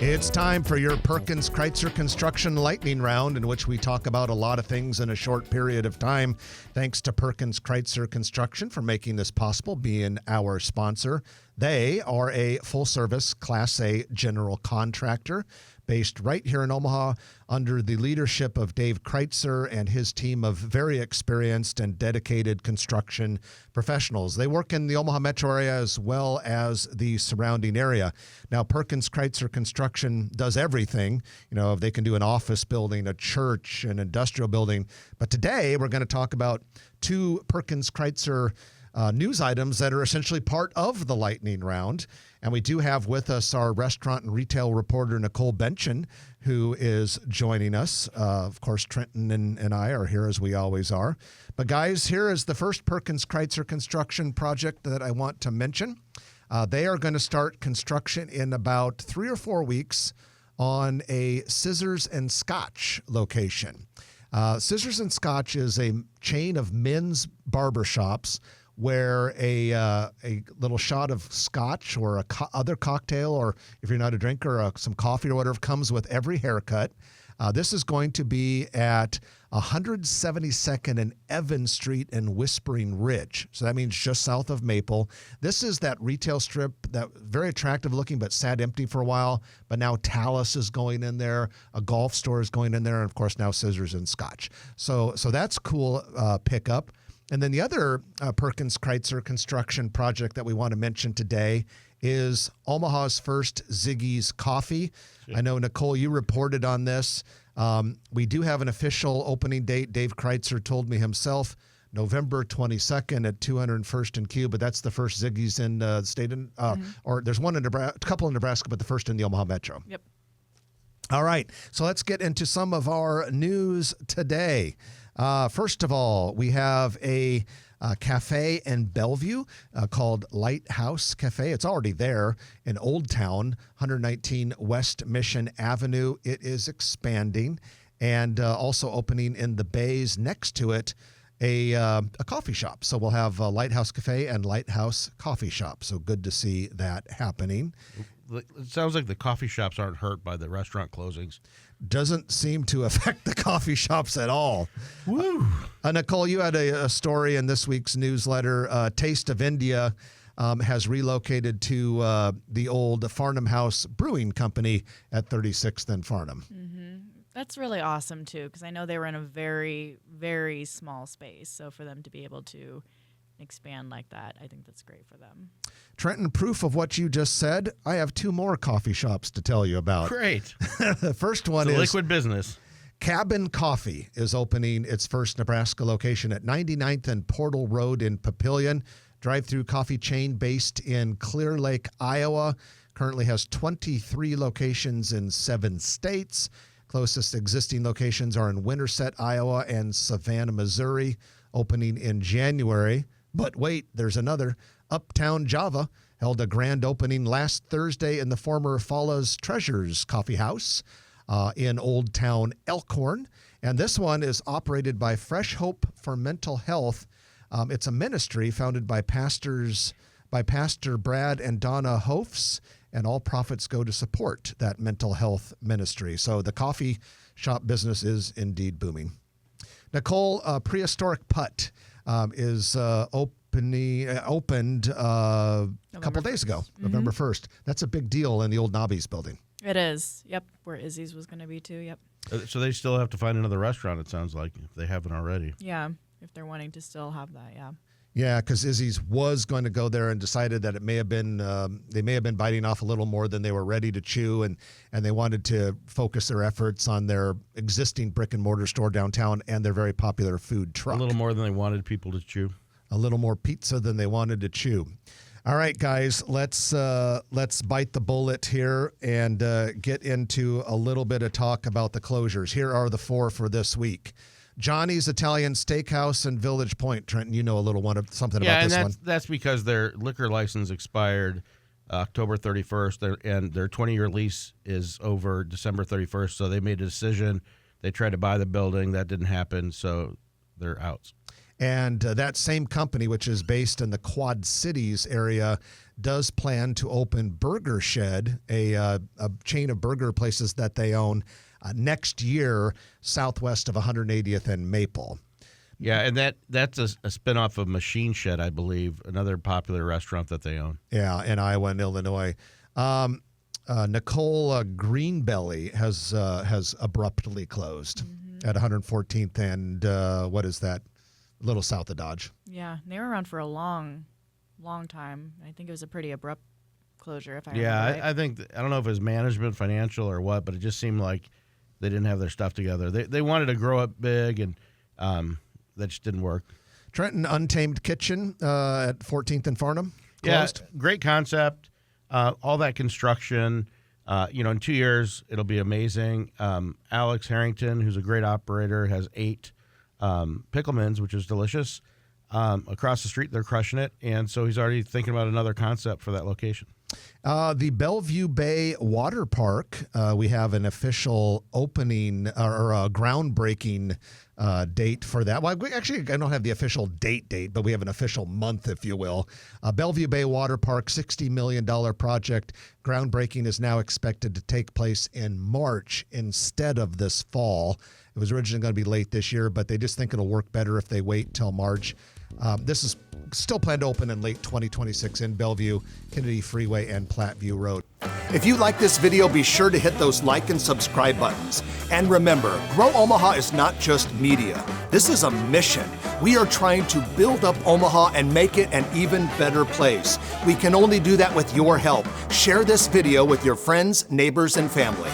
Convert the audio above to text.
It's time for your Perkins Kreitzer Construction Lightning Round, in which we talk about a lot of things in a short period of time. Thanks to Perkins Kreitzer Construction for making this possible, being our sponsor. They are a full-service Class A general contractor based right here in Omaha under the leadership of Dave Kreitzer and his team of very experienced and dedicated construction professionals. They work in the Omaha metro area as well as the surrounding area. Now, Perkins Kreitzer Construction does everything. You know, they can do an office building, a church, an industrial building. But today we're going to talk about two Perkins Kreitzer news items that are essentially part of the lightning round. And we do have with us our restaurant and retail reporter, Nicole Benchin, who is joining us. Of course, Trenton and I are here as we always are. But guys, here is the first Perkins Kreitzer construction project that I want to mention. They are going to start construction in about 3 or 4 weeks on a Scissors and Scotch location. Scissors and Scotch is a chain of men's barbershops where a little shot of scotch or other cocktail, or if you're not a drinker, some coffee or whatever, comes with every haircut. This is going to be at 172nd and Evans Street and Whispering Ridge. So that means just south of Maple. This is that retail strip that very attractive looking but sat empty for a while. But now Talus is going in there. A golf store is going in there. And, of course, now Scissors and Scotch. So that's cool pickup. And then the other Perkins Kreitzer construction project that we want to mention today is Omaha's first Ziggy's Coffee. Sure. I know, Nicole, you reported on this. We do have an official opening date. Dave Kreitzer told me himself, November 22nd at 201st and Q, but that's the first Ziggy's in the state. Or there's one in Nebraska, a couple in Nebraska, but the first in the Omaha Metro. Yep. All right, so let's get into some of our news today. First of all, we have a cafe in Bellevue called Lighthouse Cafe. It's already there in Old Town, 119 West Mission Avenue. It is expanding and also opening in the bays next to it a coffee shop. So we'll have Lighthouse Cafe and Lighthouse Coffee Shop. So good to see that happening. It sounds like the coffee shops aren't hurt by the restaurant closings. Doesn't seem to affect the coffee shops at all. Woo! Nicole, you had a story in this week's newsletter. Taste of India has relocated to the old Farnham House Brewing Company at 36th and Farnham. Mm-hmm. That's really awesome, too, because I know they were in a very, very small space. So for them to be able to expand like that, I think that's great for them. Trenton, proof of what you just said, I have 2 more coffee shops to tell you about. Great. The first one it's is liquid business. Cabin Coffee is opening its first Nebraska location at 99th and Portal Road in Papillion. Drive-through coffee chain based in Clear Lake, Iowa. Currently has 23 locations in 7 states. Closest existing locations are in Winterset, Iowa and Savannah, Missouri, opening in January. But wait, there's another. Uptown Java held a grand opening last Thursday in the former Fala's Treasures Coffee House in Old Town Elkhorn. And this one is operated by Fresh Hope for Mental Health. It's a ministry founded by Pastor Brad and Donna Hofs, and all profits go to support that mental health ministry. So the coffee shop business is indeed booming. Nicole, Prehistoric Putt is opened a couple days ago, November 1st. That's a big deal in the old Nobby's building. It is. Yep. Where Izzy's was going to be, too. Yep. So they still have to find another restaurant, it sounds like, if they haven't already. Yeah. If they're wanting to still have that, yeah. Yeah, because Izzy's was going to go there and decided that it may have been they may have been biting off a little more than they were ready to chew, and they wanted to focus their efforts on their existing brick and mortar store downtown and their very popular food truck. A little more than they wanted people to chew. A little more pizza than they wanted to chew. All right, guys, let's bite the bullet here and get into a little bit of talk about the closures. Here are the 4 for this week. Johnny's Italian Steakhouse in Village Point. Trenton, you know a little something about this one. Yeah, and that's because their liquor license expired October 31st, and their 20-year lease is over December 31st, so they made a decision. They tried to buy the building. That didn't happen, so they're out. And that same company, which is based in the Quad Cities area, does plan to open Burger Shed, a chain of burger places that they own, next year, southwest of 180th and Maple. Yeah, and that's a spinoff of Machine Shed, I believe, another popular restaurant that they own. Yeah, in Iowa and Illinois. Nicole Greenbelly has abruptly closed at 114th and what is that? A little south of Dodge. Yeah, they were around for a long time. I think it was a pretty abrupt closure, if I Yeah, remember right. I think I don't know if it was management, financial, or what, but it just seemed like they didn't have their stuff together. They wanted to grow up big, and that just didn't work. Trenton Untamed Kitchen at 14th and Farnham closed. Yeah, great concept. All that construction. In 2 years, it'll be amazing. Alex Harrington, who's a great operator, has 8 Picklemans, which is delicious. Across the street, they're crushing it. And so he's already thinking about another concept for that location. The Bellevue Bay Water Park, we have an official opening or a groundbreaking date for that. Well, actually, I don't have the official date, but we have an official month, if you will. Bellevue Bay Water Park, $60 million project. Groundbreaking is now expected to take place in March instead of this fall. It was originally going to be late this year, but they just think it'll work better if they wait till March. This is still planned to open in late 2026 in Bellevue, Kennedy Freeway, and Platteview Road. If you like this video, be sure to hit those like and subscribe buttons. And remember, Grow Omaha is not just media. This is a mission. We are trying to build up Omaha and make it an even better place. We can only do that with your help. Share this video with your friends, neighbors, and family.